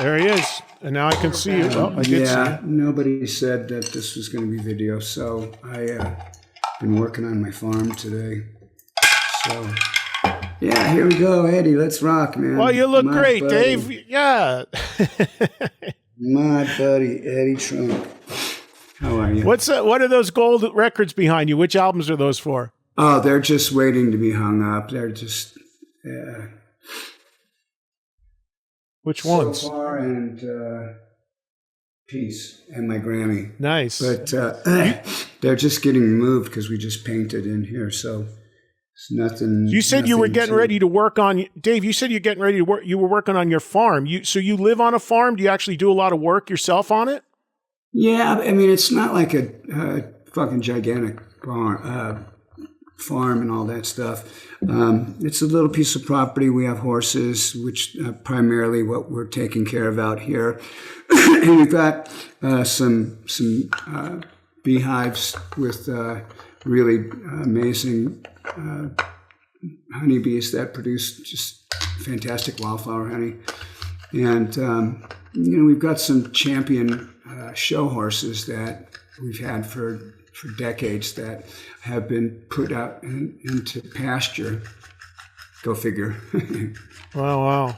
There he is. And now I can see you. Well, I did see you. Nobody said that this was going to be video, so I been working on my farm today. So, yeah, here we go, Eddie. Let's rock, man. Well, you look great, Dave. Yeah. My buddy, Eddie Trunk. How are you? What are those gold records behind you? Which albums are those for? Oh, they're just waiting to be hung up. They're just... Which ones? So Far and Peace and my Grammy. Nice. But they're just getting moved because we just painted in here, so it's nothing. You said you were getting ready to work on, Dave, you said you're getting ready to work, you were working on your farm. So you live on a farm? Do you actually do a lot of work yourself on it? Yeah, I mean, it's not like a fucking gigantic farm and all that stuff. It's a little piece of property. We have horses, which primarily what we're taking care of out here. And we've got some beehives with really amazing honeybees that produce just fantastic wildflower honey. And, we've got some champion show horses that we've had for decades that have been put out into pasture. Go figure. Wow.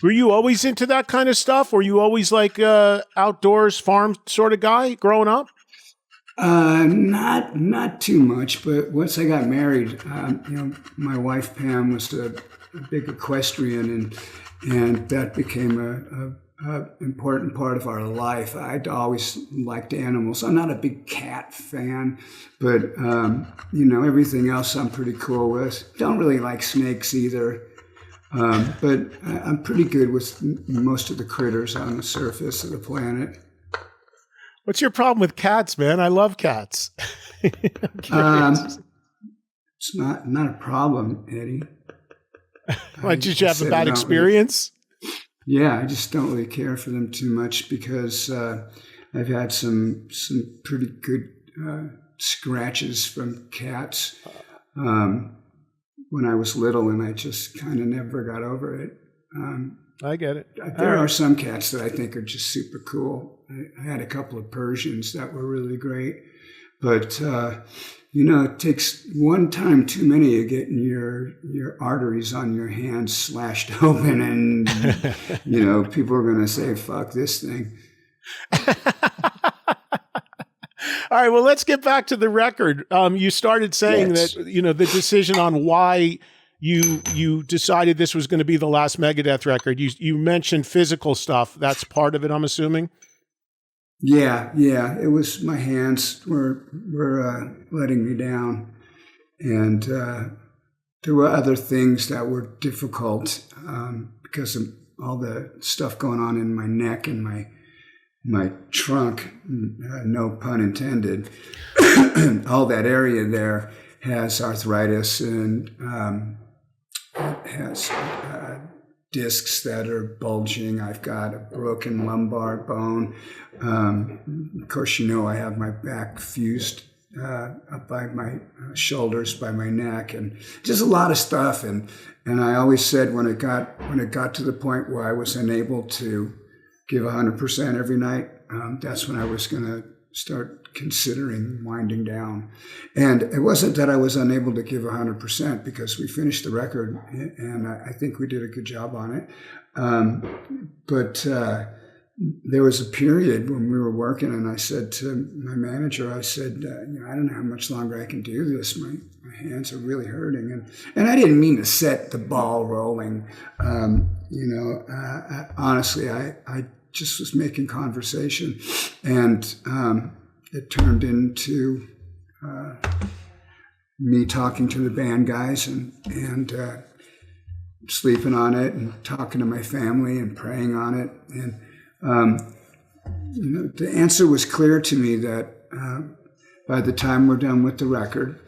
Were you always into that kind of stuff? Were you always like outdoors farm sort of guy growing up? Not too much, but once I got married, my wife Pam was a big equestrian, and that became a important part of our life. I'd always liked animals. I'm not a big cat fan, but everything else I'm pretty cool with. Don't really like snakes either, but I'm pretty good with most of the critters on the surface of the planet. What's your problem with cats, man? I love cats. It's not a problem, Eddie. Why, did you have a bad experience? Yeah, I just don't really care for them too much because I've had some pretty good scratches from cats when I was little, and I just kind of never got over it. I get it. There are some cats that I think are just super cool. I had a couple of Persians that were really great, but it takes one time too many of getting your arteries on your hands slashed open, and people are going to say, "Fuck this thing." All right, well, let's get back to the record. You started saying that the decision on why you decided this was going to be the last Megadeth record. You mentioned physical stuff. That's part of it, I'm assuming. Yeah. It was my hands were letting me down, and there were other things that were difficult because of all the stuff going on in my neck and my trunk. No pun intended. All that area there has arthritis and has discs that are bulging. I've got a broken lumbar bone. Of course, I have my back fused up by my shoulders, by my neck, and just a lot of stuff. And I always said when it got to the point where I was unable to give 100% every night, that's when I was going to start considering winding down. And it wasn't that I was unable to give 100% because we finished the record and I think we did a good job on it. But there was a period when we were working and I said to my manager, I said, I don't know how much longer I can do this. My hands are really hurting. And I didn't mean to set the ball rolling. Honestly, I just was making conversation, and it turned into me talking to the band guys and sleeping on it and talking to my family and praying on it. And the answer was clear to me that by the time we're done with the record,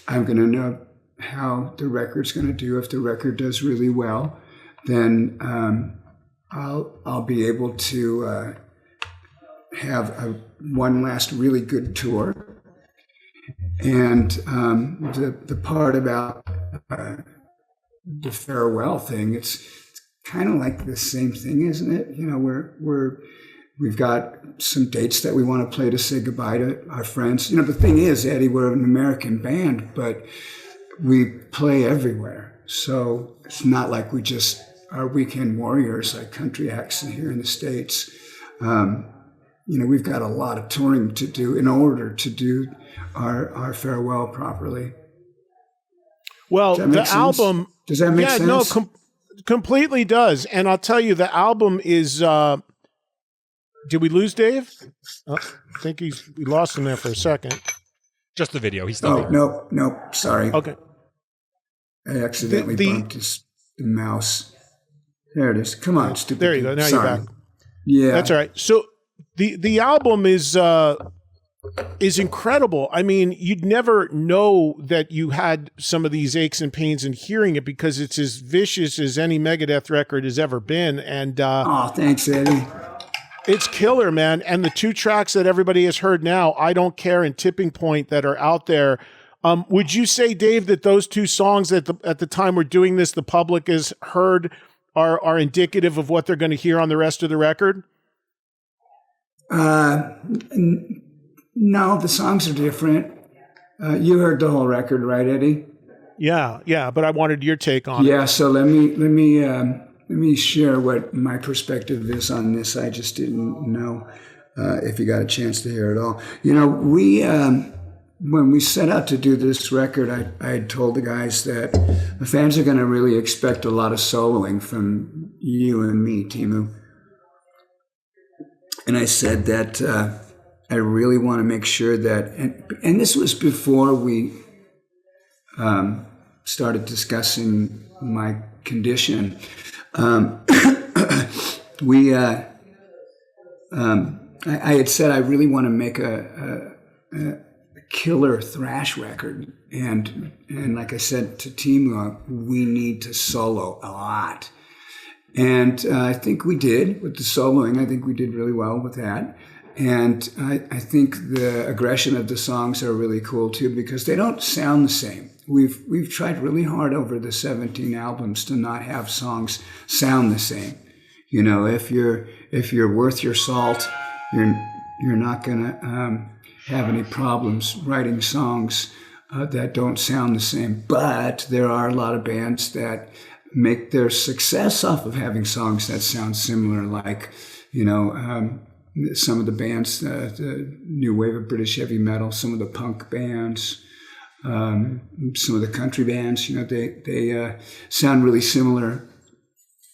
I'm going to know how the record's going to do. If the record does really well, then I'll be able to have one last really good tour. And the part about the farewell thing, it's kind of like the same thing, isn't it? You know, we've got some dates that we want to play to say goodbye to our friends. You know, the thing is, Eddie, we're an American band, but we play everywhere. So it's not like we just are weekend warriors like country acts here in the States. You know, we've got a lot of touring to do in order to do our farewell properly. Well, the album... Does that make sense? No, completely does. And I'll tell you, the album is... did we lose Dave? I think we lost him there for a second. Just the video. He's still there. No, sorry. Okay. I accidentally bumped the mouse. There it is. Come on, stupid. There you go. Now you're back. Yeah. That's all right. So the album is incredible. I mean, you'd never know that you had some of these aches and pains in hearing it because it's as vicious as any Megadeth record has ever been. And thanks, Eddie. It's killer, man. And the 2 tracks that everybody has heard now, I Don't Care and Tipping Point, that are out there. Would you say, Dave, that those 2 songs at the time we're doing this, the public has heard are indicative of what they're going to hear on the rest of the record? No, the songs are different. You heard the whole record, right, Eddie? Yeah, but I wanted your take on it. Yeah, so let me share what my perspective is on this. I just didn't know if you got a chance to hear it all. You know, when we set out to do this record, I had told the guys that the fans are going to really expect a lot of soloing from you and me, Timu. And I said that I really want to make sure that, and this was before we started discussing my condition. I had said I really want to make a killer thrash record, and like I said to Timu, we need to solo a lot. And I think we did with the soloing. I think we did really well with that. And I think the aggression of the songs are really cool too, because they don't sound the same. We've tried really hard over the 17 albums to not have songs sound the same. You know, if you're worth your salt, you're not gonna have any problems writing songs that don't sound the same. But there are a lot of bands that make their success off of having songs that sound similar, like, you know, some of the bands, the new wave of British heavy metal, some of the punk bands, some of the country bands, you know, they sound really similar.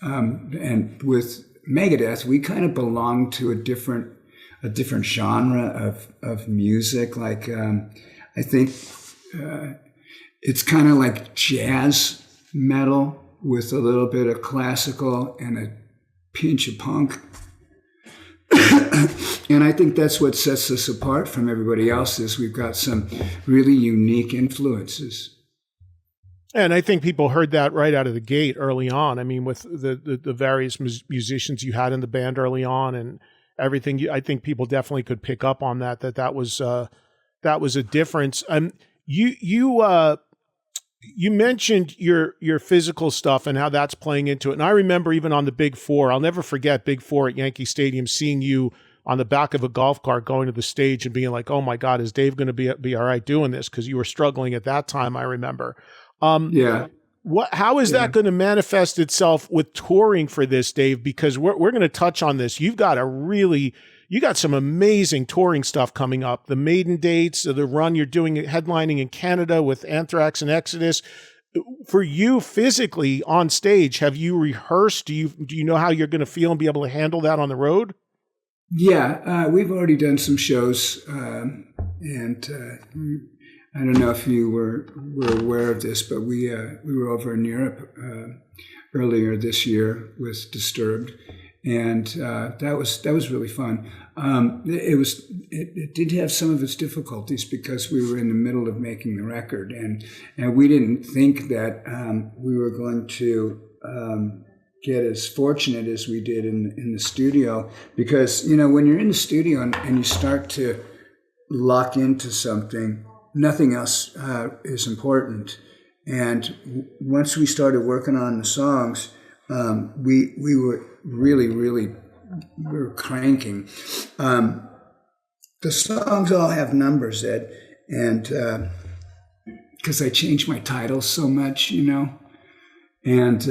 And with Megadeth, we kind of belong to a different genre of music. Like, I think it's kind of like jazz metal with a little bit of classical and a pinch of punk. And I think that's what sets us apart from everybody else, is we've got some really unique influences. And I think people heard that right out of the gate early on. I mean, with the various musicians you had in the band early on and everything, I think people definitely could pick up on that was a difference. You mentioned your physical stuff and how that's playing into it. And I remember even on the Big Four, I'll never forget Big Four at Yankee Stadium, seeing you on the back of a golf cart going to the stage and being like, oh my God, is Dave going to be all right doing this? Because you were struggling at that time, I remember. Yeah. How is that going to manifest itself with touring for this, Dave? Because we're going to touch on this. You got some amazing touring stuff coming up. The Maiden dates, the run you're doing headlining in Canada with Anthrax and Exodus. For you physically on stage, have you rehearsed? Do you know how you're going to feel and be able to handle that on the road? Yeah, we've already done some shows, and I don't know if you were aware of this, but we were over in Europe earlier this year with Disturbed, and that was really fun. It did have some of its difficulties because we were in the middle of making the record, and we didn't think that we were going to get as fortunate as we did in the studio, because, you know, when you're in the studio and you start to lock into something, nothing else is important. And once we started working on the songs, we were really, we were cranking. The songs all have numbers, Ed, and because I changed my titles so much, and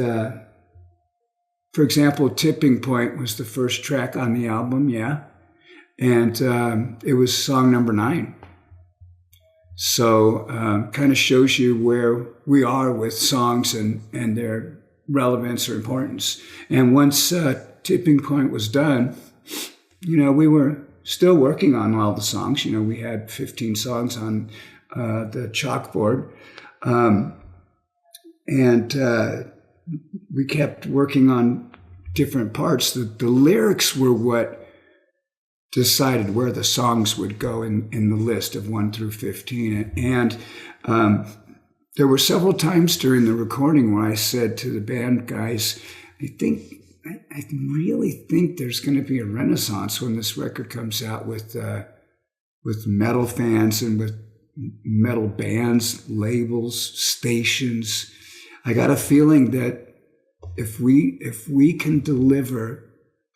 for example, Tipping Point was the first track on the album, and it was song number 9. So kind of shows you where we are with songs and their relevance or importance. And once Tipping Point was done, we were still working on all the songs. We had 15 songs on the chalkboard. And we kept working on different parts. The lyrics were what decided where the songs would go in the list of 1 through 15. And there were several times during the recording where I said to the band guys, I really think there's going to be a renaissance when this record comes out with metal fans and with metal bands, labels, stations. I got a feeling that if we can deliver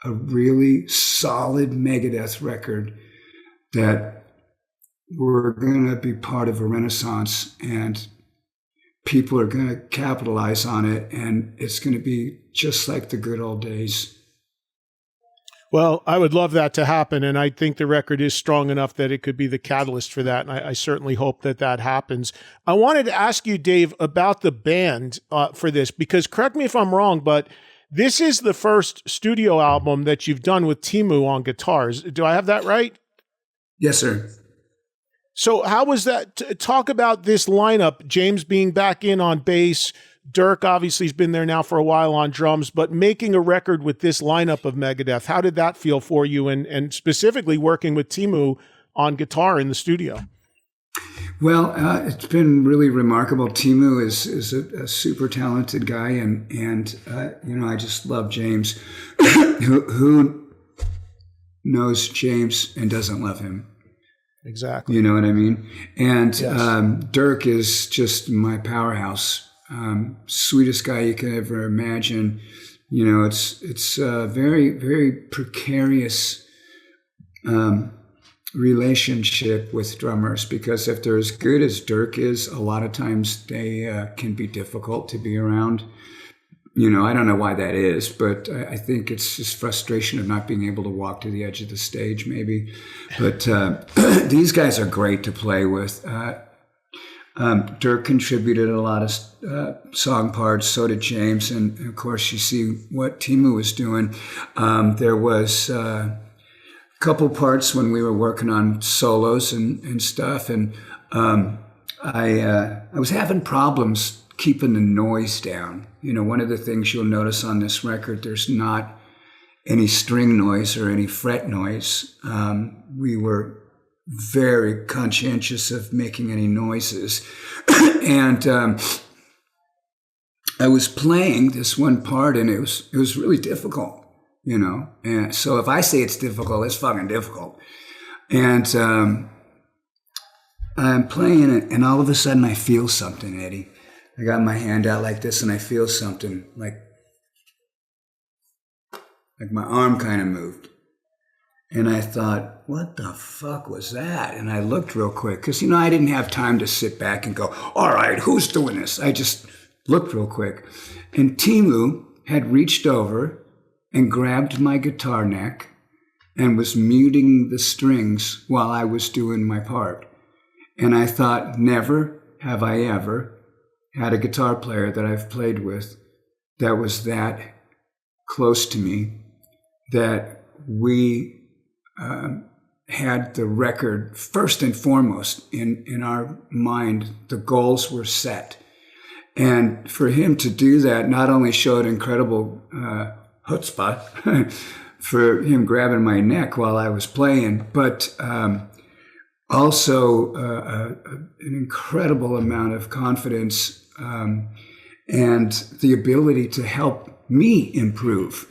a really solid Megadeth record, that we're going to be part of a renaissance and people are going to capitalize on it, and it's going to be just like the good old days. Well, I would love that to happen, and I think the record is strong enough that it could be the catalyst for that, and I certainly hope that happens. I wanted to ask you, Dave, about the band for this, because correct me if I'm wrong, but this is the first studio album that you've done with Teemu on guitars. Do I have that right? Yes, sir. So how was that? Talk about this lineup, James being back in on bass, Dirk obviously has been there now for a while on drums, but making a record with this lineup of Megadeth, how did that feel for you? And specifically working with Teemu on guitar in the studio? Well, it's been really remarkable. Teemu is a super talented guy, and I just love James. Who knows James and doesn't love him? Exactly. You know what I mean? And yes. Dirk is just my powerhouse. Sweetest guy you could ever imagine. It's a very, very precarious relationship with drummers, because if they're as good as Dirk is, a lot of times they can be difficult to be around. I don't know why that is, but I think it's just frustration of not being able to walk to the edge of the stage, maybe. But these guys are great to play with. Dirk contributed a lot of song parts, so did James. And of course, you see what Teemu was doing. There was a couple parts when we were working on solos and stuff. And I was having problems keeping the noise down. One of the things you'll notice on this record, there's not any string noise or any fret noise. We were very conscientious of making any noises. And I was playing this one part, and it was really difficult, And so if I say it's difficult, it's fucking difficult. And I'm playing it, and all of a sudden I feel something, Eddie. I got my hand out like this, and I feel something like my arm kind of moved. And I thought, what the fuck was that? And I looked real quick, because, I didn't have time to sit back and go, all right, who's doing this? I just looked real quick. And Teemu had reached over and grabbed my guitar neck and was muting the strings while I was doing my part. And I thought, never have I ever had a guitar player that I've played with that was that close to me, that we had the record first and foremost in our mind. The goals were set. And for him to do that not only showed incredible chutzpah for him grabbing my neck while I was playing, but also an incredible amount of confidence and the ability to help me improve.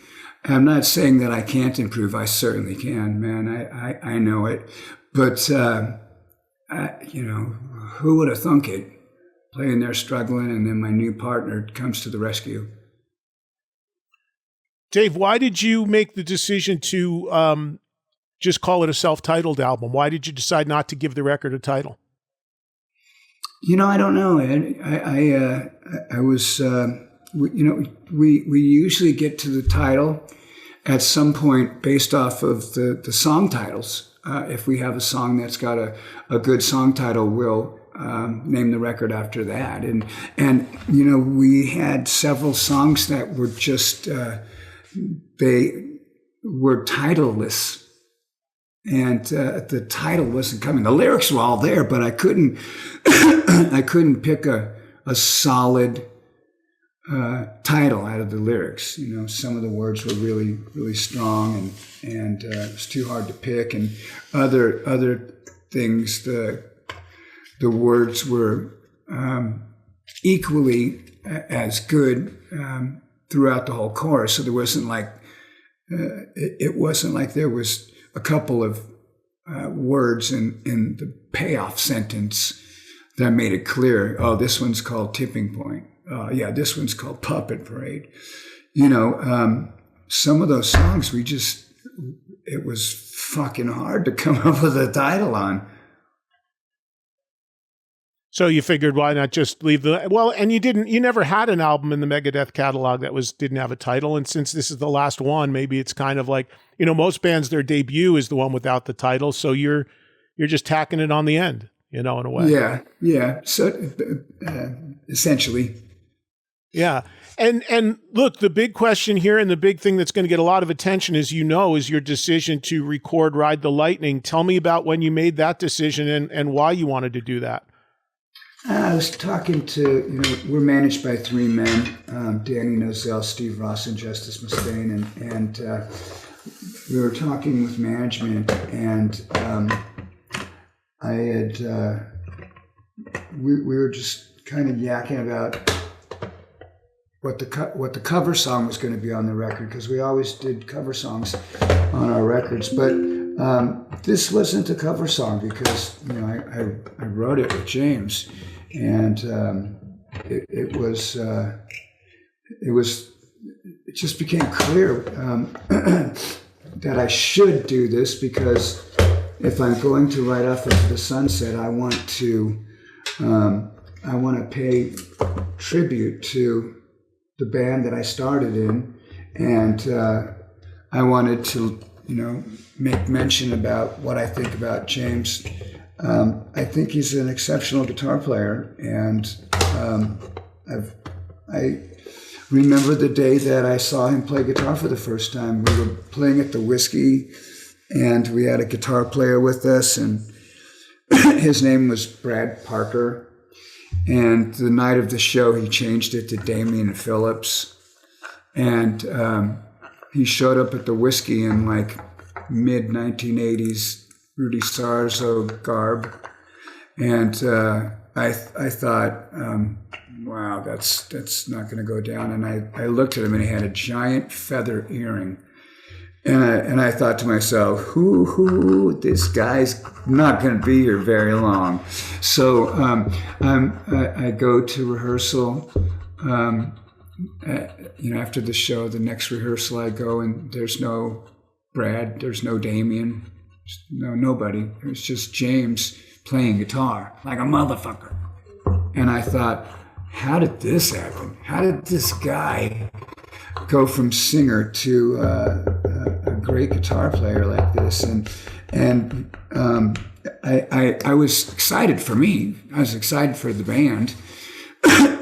I'm not saying that I can't improve. I certainly can, man. I know it. But, who would have thunk it? Playing there struggling, and then my new partner comes to the rescue. Dave, why did you make the decision to just call it a self-titled album? Why did you decide not to give the record a title? I don't know. I was, we usually get to the title at some point based off of the song titles. If we have a song that's got a good song title, we'll name the record after that. And we had several songs that were just, they were titleless. And the title wasn't coming. The lyrics were all there, but I couldn't I couldn't pick a solid title out of the lyrics. Some of the words were really, really strong, and it was too hard to pick. And other things, the words were equally as good throughout the whole chorus. So there wasn't like it wasn't like there was a couple of words in the payoff sentence that made it clear. Oh, this one's called Tipping Point. Yeah, this one's called Puppet Parade. Some of those songs it was fucking hard to come up with a title on. So you figured, why not just leave and you never had an album in the Megadeth catalog that didn't have a title. And since this is the last one, maybe it's kind of like, most bands, their debut is the one without the title. So you're just tacking it on the end, in a way. Yeah. So essentially. Yeah. And look, the big question here and the big thing that's going to get a lot of attention, as is your decision to record Ride the Lightning. Tell me about when you made that decision and why you wanted to do that. I was talking to, we're managed by three men, Danny Nozell, Steve Ross, and Justice Mustaine, and we were talking with management, and we were just kind of yakking about what the cover song was going to be on the record, because we always did cover songs on our records, but this wasn't a cover song because I wrote it with James, and it just became clear that I should do this, because if I'm going to ride off into the sunset, I want to pay tribute to the band that I started in, and I wanted to make mention about what I think about James. I think he's an exceptional guitar player, and I remember the day that I saw him play guitar for the first time. We were playing at the Whiskey, and we had a guitar player with us, and his name was Brad Parker. And the night of the show, he changed it to Damian Phillips, and he showed up at the Whiskey in like mid-1980s Rudy Sarzo garb, and I thought, wow, that's not going to go down. And I looked at him, and he had a giant feather earring, and I thought to myself, who this guy's not going to be here very long. So I go to rehearsal. After the show, the next rehearsal, I go, and there's no Brad, there's no Damien, nobody. It was just James playing guitar like a motherfucker. And I thought, how did this happen? How did this guy go from singer to a great guitar player like this? And I was excited for me. I was excited for the band,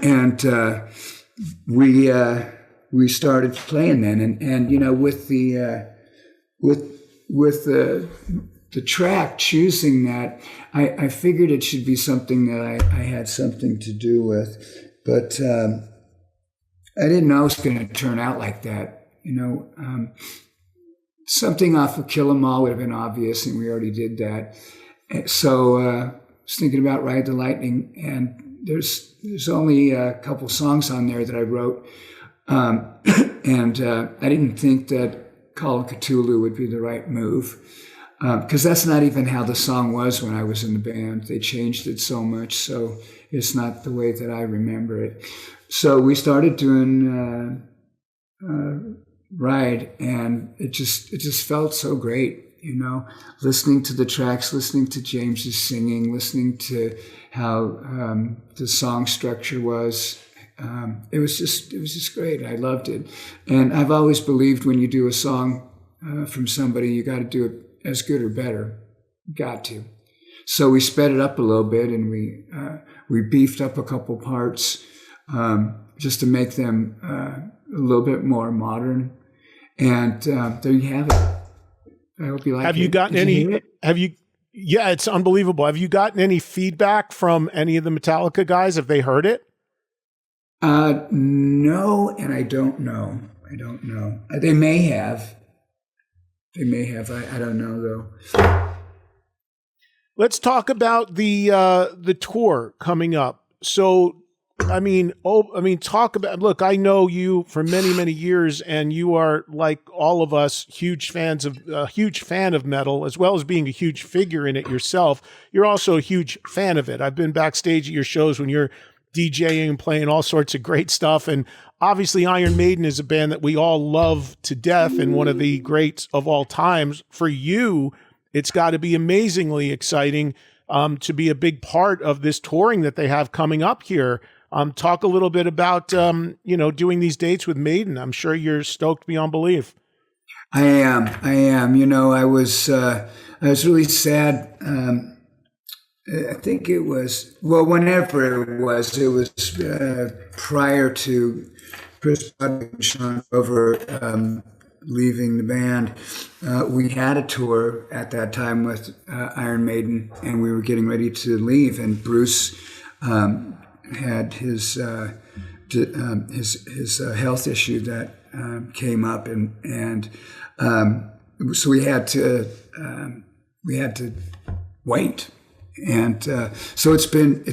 and we started playing then. And with the track, choosing that, I figured it should be something that I had something to do with, but I didn't know it was going to turn out like that. Something off of Kill 'Em All would have been obvious, and we already did that. So I was thinking about Ride the Lightning, and there's only a couple songs on there that I wrote, and I didn't think that Call of Cthulhu would be the right move, because that's not even how the song was when I was in the band. They changed it so much, so it's not the way that I remember it. So we started doing ride, and it just felt so great, listening to the tracks, listening to James's singing, listening to how the song structure was. It was just great. I loved it, and I've always believed when you do a song from somebody, you got to do it as good or better. Got to. So we sped it up a little bit, and we beefed up a couple parts just to make them a little bit more modern. And there you have it. I hope you like it. Have you gotten any? Yeah, it's unbelievable. Have you gotten any feedback from any of the Metallica guys? Have they heard it? No, and I don't know. They may have. I don't know though. Let's talk about the tour coming up. So, talk about. Look, I know you for many, many years, and you are, like all of us, huge fan of metal, as well as being a huge figure in it yourself. You're also a huge fan of it. I've been backstage at your shows when you're DJing and playing all sorts of great stuff. And obviously Iron Maiden is a band that we all love to death and one of the greats of all times. For you, it's got to be amazingly exciting to be a big part of this touring that they have coming up here. Talk a little bit about, doing these dates with Maiden. I'm sure you're stoked beyond belief. I am. I was really sad. I think it was, whenever it was prior to Chris and Sean over leaving the band. We had a tour at that time with Iron Maiden, and we were getting ready to leave, and Bruce had his health issue that came up, and so we had to wait. And so it's been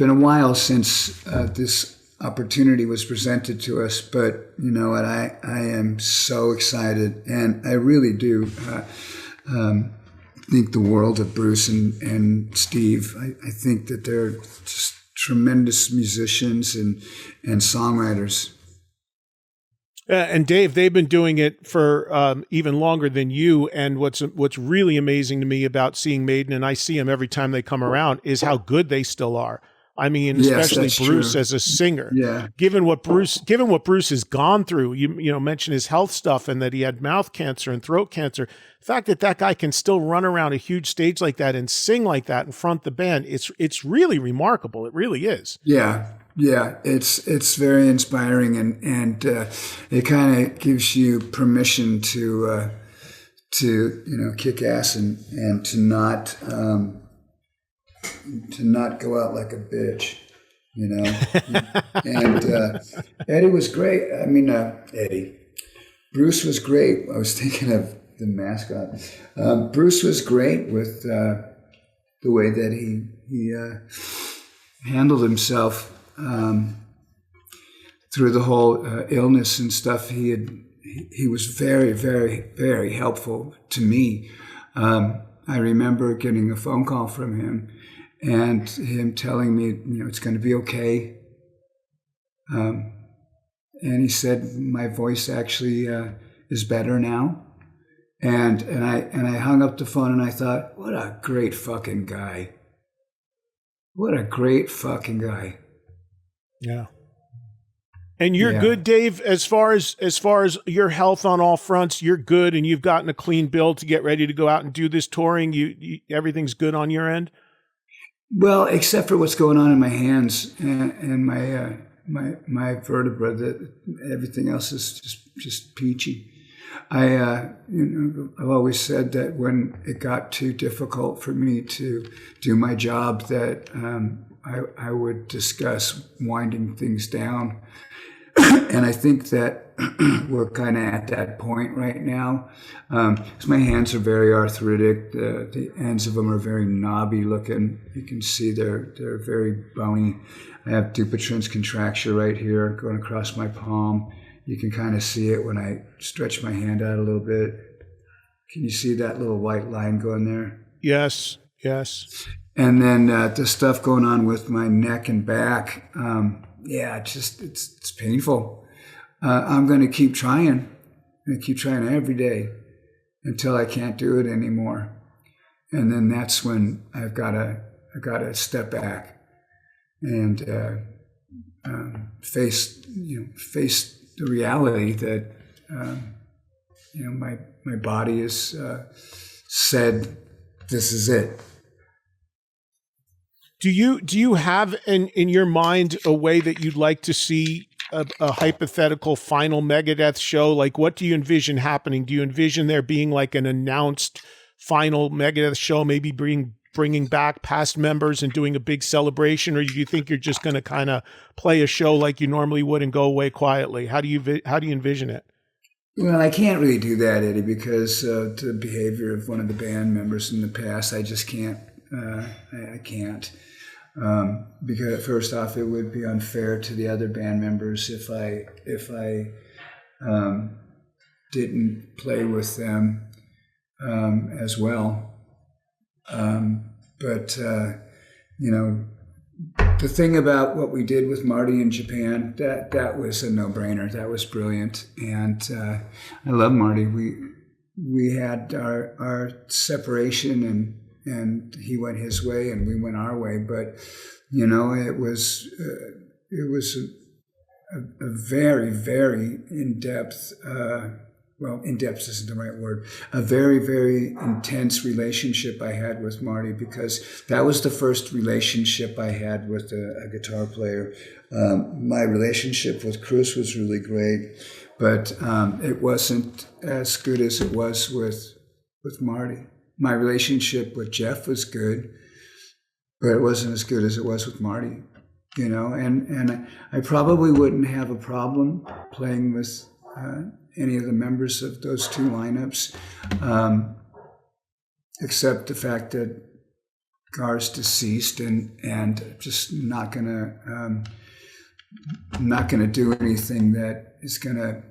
a while since this opportunity was presented to us, but you know what, I am so excited, and I really do think the world of Bruce and Steve. I think that they're just tremendous musicians and songwriters. And Dave, they've been doing it for even longer than you. And what's really amazing to me about seeing Maiden, and I see them every time they come around, is how good they still are. I mean, especially Bruce as a singer. Yeah. Given what Bruce has gone through, you mentioned his health stuff and that he had mouth cancer and throat cancer. The fact that guy can still run around a huge stage like that and sing like that in front of the band, it's really remarkable. It really is. Yeah. Yeah, it's very inspiring, and it kind of gives you permission to kick ass and to not go out like a bitch, And Eddie was great. I mean, Bruce was great. I was thinking of the mascot. Bruce was great with the way that he handled himself. Through the whole illness and stuff, he was very, very, very helpful to me. I remember getting a phone call from him and him telling me, it's going to be okay. And he said, my voice actually is better now. And I hung up the phone and I thought, what a great fucking guy. What a great fucking guy. Yeah. And you're good, Dave, as far as your health on all fronts, you're good, and you've gotten a clean bill to get ready to go out and do this touring. You everything's good on your end? Well, except for what's going on in my hands and my vertebra, that everything else is just peachy. I've always said that when it got too difficult for me to do my job, that I would discuss winding things down. And I think that we're kind of at that point right now. Because my hands are very arthritic. The ends of them are very knobby looking. You can see they're very bony. I have Dupuytren's contracture right here going across my palm. You can kind of see it when I stretch my hand out a little bit. Can you see that little white line going there? Yes. And then the stuff going on with my neck and back, it's painful. I'm going to keep trying. I'm going to keep trying every day until I can't do it anymore. And then that's when I've got to step back and face the reality that my body has said this is it. Do you have in your mind a way that you'd like to see a hypothetical final Megadeth show? Like, what do you envision happening? Do you envision there being like an announced final Megadeth show, maybe bringing back past members and doing a big celebration, or do you think you're just going to kind of play a show like you normally would and go away quietly? How do you envision it? Well, I can't really do that, Eddie, because the behavior of one of the band members in the past, I just can't. I can't. Because first off, it would be unfair to the other band members if I didn't play with them as well. But the thing about what we did with Marty in Japan, that was a no-brainer. That was brilliant, and I love Marty. We had our separation, and he went his way and we went our way. But it was a very, very in-depth. Well, in-depth isn't the right word. A very, very intense relationship I had with Marty, because that was the first relationship I had with a guitar player. My relationship with Chris was really great, but it wasn't as good as it was with Marty. My relationship with Jeff was good, but it wasn't as good as it was with Marty. And I probably wouldn't have a problem playing with any of the members of those two lineups, except the fact that Gar's deceased and just not gonna do anything that is gonna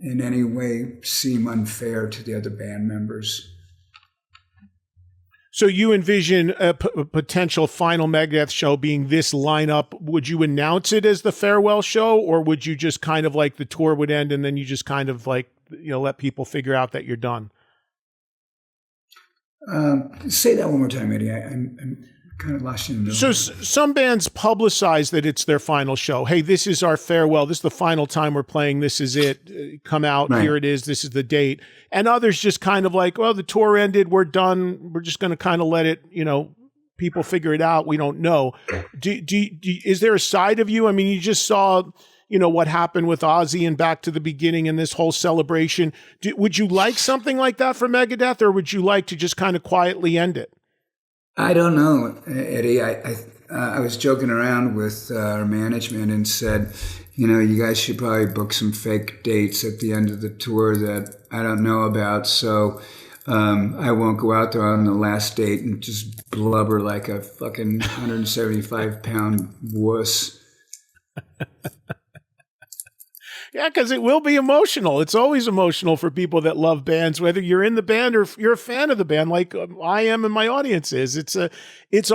in any way seem unfair to the other band members. So you envision a potential final Megadeth show being this lineup. Would you announce it as the farewell show, or would you just kind of like the tour would end and then you just kind of like, let people figure out that you're done? Say that one more time, Eddie. I'm kind of lost you in the middle. So some bands publicize that it's their final show. Hey, this is our farewell. This is the final time we're playing. This is it. Come out. Right. Here it is. This is the date. And others just kind of like, well, the tour ended. We're done. We're just going to kind of let it, people figure it out. We don't know. Is there a side of you? I mean, you just saw, what happened with Ozzy and Back to the Beginning and this whole celebration. Would you like something like that for Megadeth, or would you like to just kind of quietly end it? I don't know, Eddie. I was joking around with our management and said, you guys should probably book some fake dates at the end of the tour that I don't know about. So I won't go out there on the last date and just blubber like a fucking 175-pound wuss. Yeah, because it will be emotional. It's always emotional for people that love bands, whether you're in the band or if you're a fan of the band, like I am and my audience is. It's a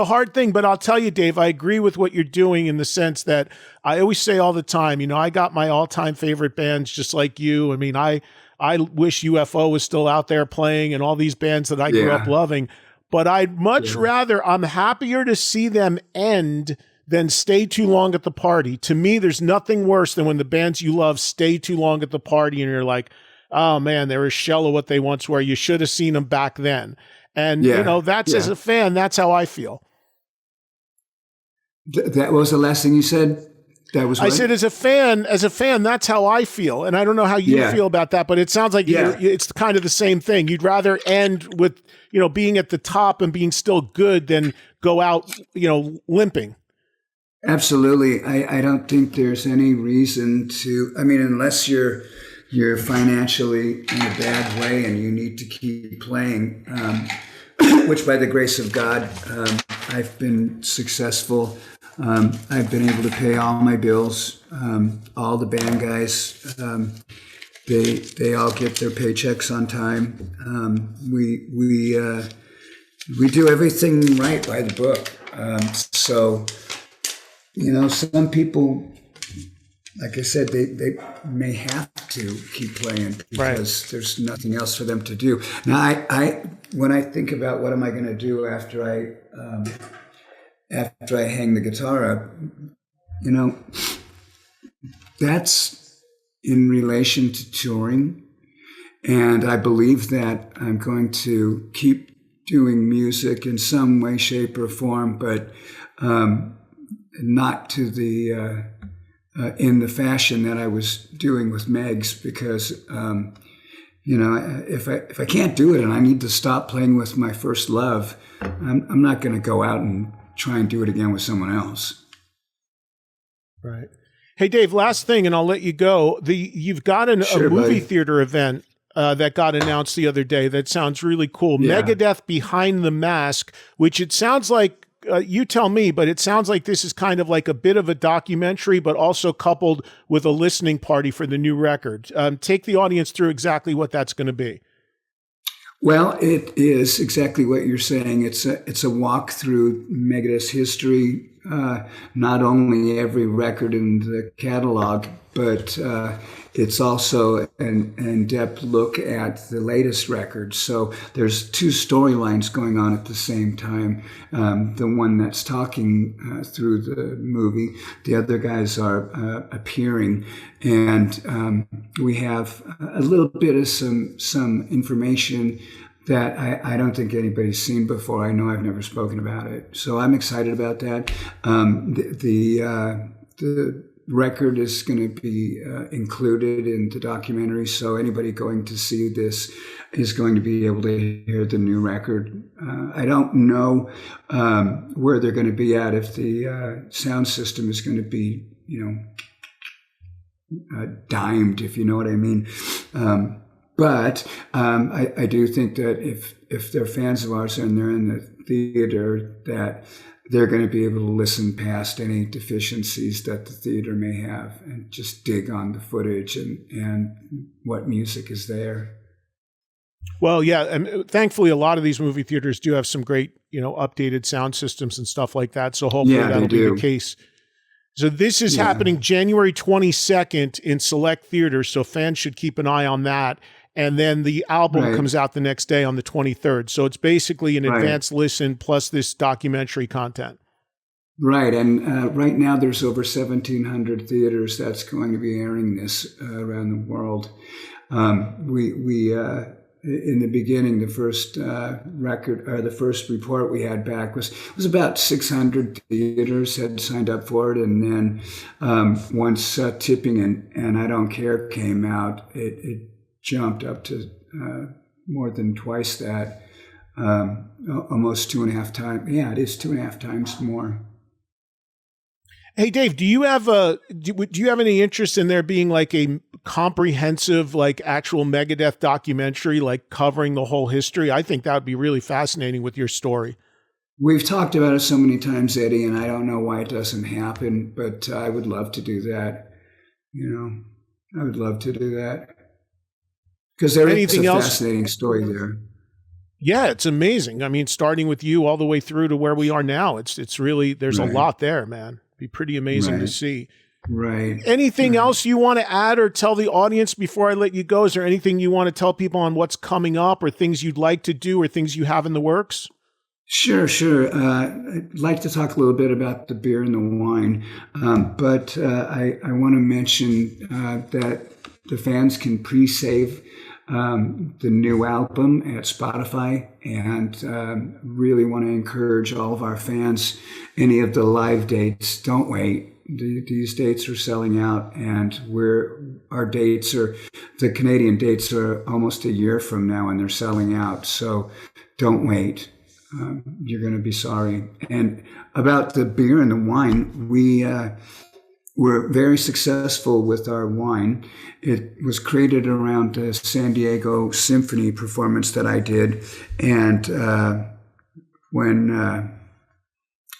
hard thing, but I'll tell you, Dave, I agree with what you're doing in the sense that I always say all the time, I got my all-time favorite bands just like you. I mean, I wish UFO was still out there playing and all these bands that I grew up loving, but I'd much rather, I'm happier to see them end than stay too long at the party. To me, there's nothing worse than when the bands you love stay too long at the party and you're like, oh man, they're a shell of what they once were. You should have seen them back then. And that's as a fan, that's how I feel. That was the last thing you said? That was what? I said, as a fan, that's how I feel. And I don't know how you feel about that, but it sounds like it's kind of the same thing. You'd rather end with, being at the top and being still good than go out, limping. Absolutely. I don't think there's any reason to, unless you're financially in a bad way and you need to keep playing, which by the grace of God, I've been successful. I've been able to pay all my bills. All the band guys, they all get their paychecks on time. We do everything right by the book. So some people like I said, they may have to keep playing because there's nothing else for them to do. Now, I when I think about what am I going to do after I hang the guitar up, that's in relation to touring. And I believe that I'm going to keep doing music in some way, shape, or form, but not to the in the fashion that I was doing with Megs, because if I can't do it and I need to stop playing with my first love, I'm not going to go out and try and do it again with someone else. Right. Hey, Dave, last thing, and I'll let you go. You've got a movie theater event that got announced the other day that sounds really cool. Yeah. Megadeth Behind the Mask, which it sounds like, you tell me, but it sounds like this is kind of like a bit of a documentary, but also coupled with a listening party for the new record. Take the audience through exactly what that's going to be. Well, it is exactly what you're saying. It's a walk through Megadeth's history, not only every record in the catalog, but it's also an in-depth look at the latest records. So there's two storylines going on at the same time. The one that's talking through the movie, the other guys are appearing, and we have a little bit of some information that I don't think anybody's seen before. I know I've never spoken about it, so I'm excited about that. The record is going to be included in the documentary, so anybody going to see this is going to be able to hear the new record. I don't know where they're going to be at, if the sound system is going to be, dimed, if you know what I mean. But I do think that if they're fans of ours and they're in the theater, that they're going to be able to listen past any deficiencies that the theater may have and just dig on the footage and what music is there. Well, yeah, and thankfully a lot of these movie theaters do have some great, updated sound systems and stuff like that. So hopefully that'll be the case. So this is happening January 22nd in select theaters, so fans should keep an eye on that. And then the album comes out the next day on the 23rd. So it's basically an advanced listen plus this documentary content. Right. And right now there's over 1,700 theaters that's going to be airing this around the world. We in the beginning, the first record, or the first report we had back was about 600 theaters had signed up for it. And then once Tipping and I Don't Care came out, it jumped up to more than twice that, almost 2.5 times. Yeah, it is 2.5 times more. Hey, Dave, do you have any interest in there being like a comprehensive, like actual Megadeth documentary, like covering the whole history? I think that would be really fascinating with your story. We've talked about it so many times, Eddie, and I don't know why it doesn't happen, but I would love to do that. I would love to do that. Because there is a fascinating story there. Yeah, it's amazing. I mean, starting with you all the way through to where we are now, it's really, there's a lot there, man. Be pretty amazing to see. Right. Anything else you want to add or tell the audience before I let you go? Is there anything you want to tell people on what's coming up or things you'd like to do or things you have in the works? Sure. I'd like to talk a little bit about the beer and the wine, but I want to mention that the fans can pre-save the new album at Spotify, and really want to encourage all of our fans. Any of the live dates, don't wait. These dates are selling out, and the Canadian dates are almost a year from now, and they're selling out. So don't wait. You're going to be sorry. And about the beer and the wine, we're very successful with our wine. It was created around the San Diego Symphony performance that I did. And when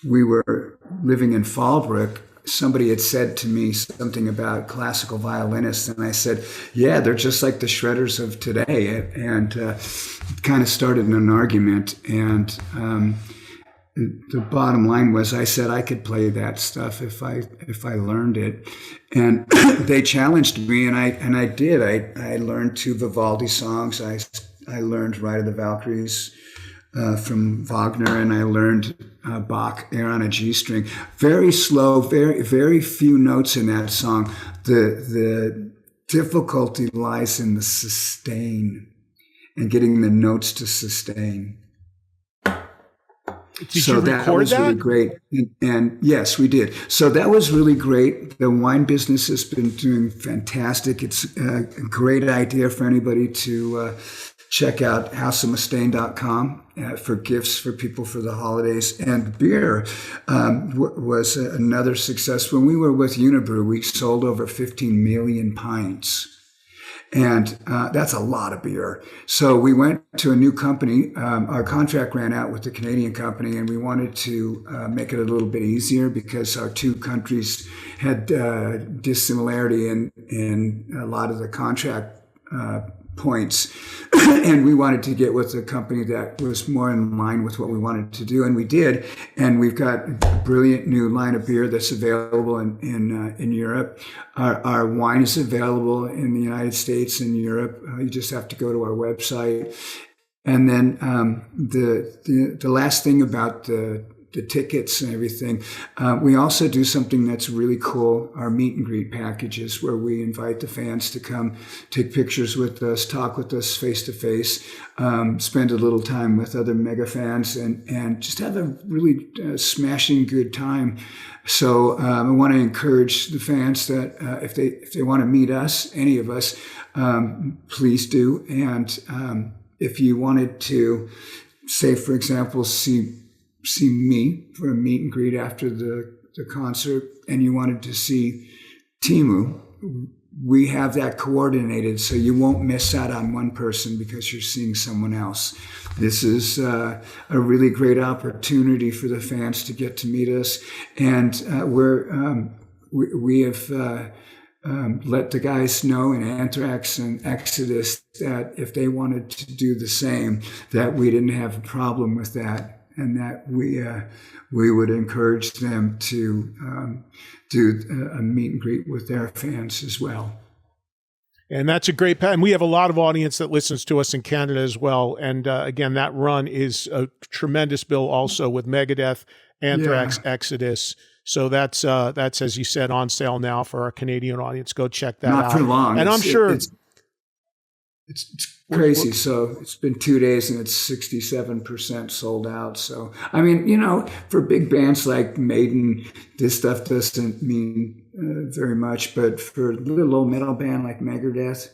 we were living in Fallbrook, somebody had said to me something about classical violinists. And I said, yeah, they're just like the shredders of today. And it kind of started an argument. And the bottom line was I said I could play that stuff if I learned it, and they challenged me, and I did. I learned 2 Vivaldi songs. I learned Ride of the Valkyries from Wagner, and I learned Bach Air on a G string. Very slow, very few notes in that song. The difficulty lies in the sustain and getting the notes to sustain. Did you record that? Really great. And yes, we did. So that was really great. The wine business has been doing fantastic. It's a great idea for anybody to check out houseofmustaine.com for gifts for people for the holidays. And beer was another success. When we were with Unibrew, we sold over 15 million pints. And that's a lot of beer. So we went to a new company. Our contract ran out with the Canadian company, and we wanted to make it a little bit easier because our 2 countries had dissimilarity in a lot of the contract points. And we wanted to get with a company that was more in line with what we wanted to do, and we did. And we've got a brilliant new line of beer that's available in Europe. Our wine is available in the United States and Europe. You just have to go to our website. And then the last thing about the tickets and everything. We also do something that's really cool, our meet and greet packages, where we invite the fans to come take pictures with us, talk with us face to face, spend a little time with other mega fans, and just have a really smashing good time. So I want to encourage the fans that if they want to meet us, any of us, please do. And if you wanted to, say, for example, see me for a meet and greet after the concert, and you wanted to see Timu, we have that coordinated so you won't miss out on one person because you're seeing someone else. This is a really great opportunity for the fans to get to meet us, and we have let the guys know in Anthrax and Exodus that if they wanted to do the same, that we didn't have a problem with that. And that we would encourage them to do a meet and greet with their fans as well. And that's a great pattern. We have a lot of audience that listens to us in Canada as well. And again, that run is a tremendous bill also with Megadeth, Anthrax, Exodus. So that's as you said, on sale now for our Canadian audience. Go check that out. Not for long. And I'm sure it's crazy. So it's been 2 days and it's 67% sold out. So, I mean, for big bands like Maiden, this stuff doesn't mean very much. But for a little old metal band like Megadeth,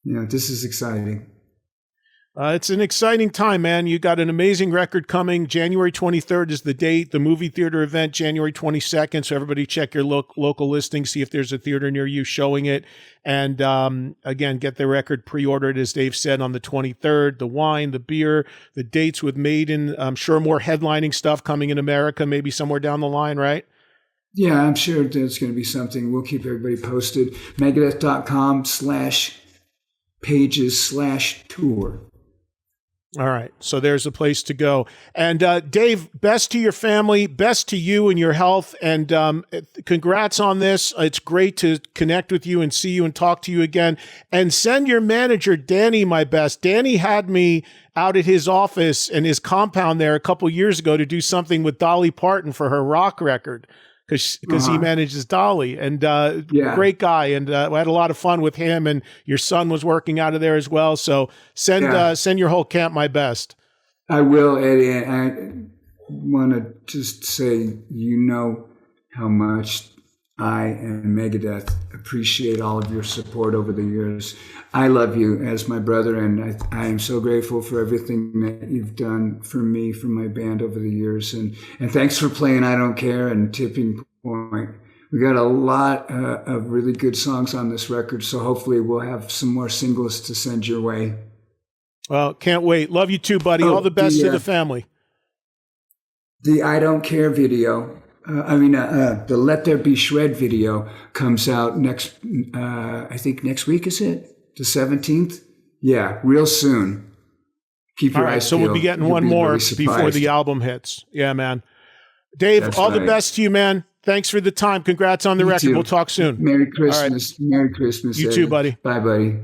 this is exciting. It's an exciting time, man. You got an amazing record coming. January 23rd is the date. The movie theater event, January 22nd. So everybody check your local listing, see if there's a theater near you showing it. And again, get the record pre-ordered, as Dave said, on the 23rd. The wine, the beer, the dates with Maiden. I'm sure more headlining stuff coming in America, maybe somewhere down the line, right? Yeah, I'm sure there's going to be something. We'll keep everybody posted. Megadeth.com/pages/tour. All right. So there's a place to go. And Dave, best to your family, best to you and your health. And congrats on this. It's great to connect with you and see you and talk to you again. And send your manager, Danny, my best. Danny had me out at his office and his compound there a couple years ago to do something with Dolly Parton for her rock record. Because he manages Dolly, and great guy, and I had a lot of fun with him. And your son was working out of there as well. So send your whole camp my best. I will, Eddie. I want to just say, how much I and Megadeth appreciate all of your support over the years. I love you as my brother, and I am so grateful for everything that you've done for me, for my band over the years. And thanks for playing I Don't Care and Tipping Point. We got a lot of really good songs on this record, so hopefully we'll have some more singles to send your way. Well, can't wait. Love you too, buddy. All the best to the family. The I Don't Care video. The Let There Be Shred video comes out I think next week, is it? The 17th? Yeah, real soon. Keep your All right, eyes so peeled. we'll be getting You'll one be more really before surprised. the album hits. Yeah, man. Dave, That's all the right. best to you, man. Thanks for the time. Congrats on the You record. too. We'll talk soon. Merry Christmas. Merry Christmas. You too, buddy. Bye, buddy.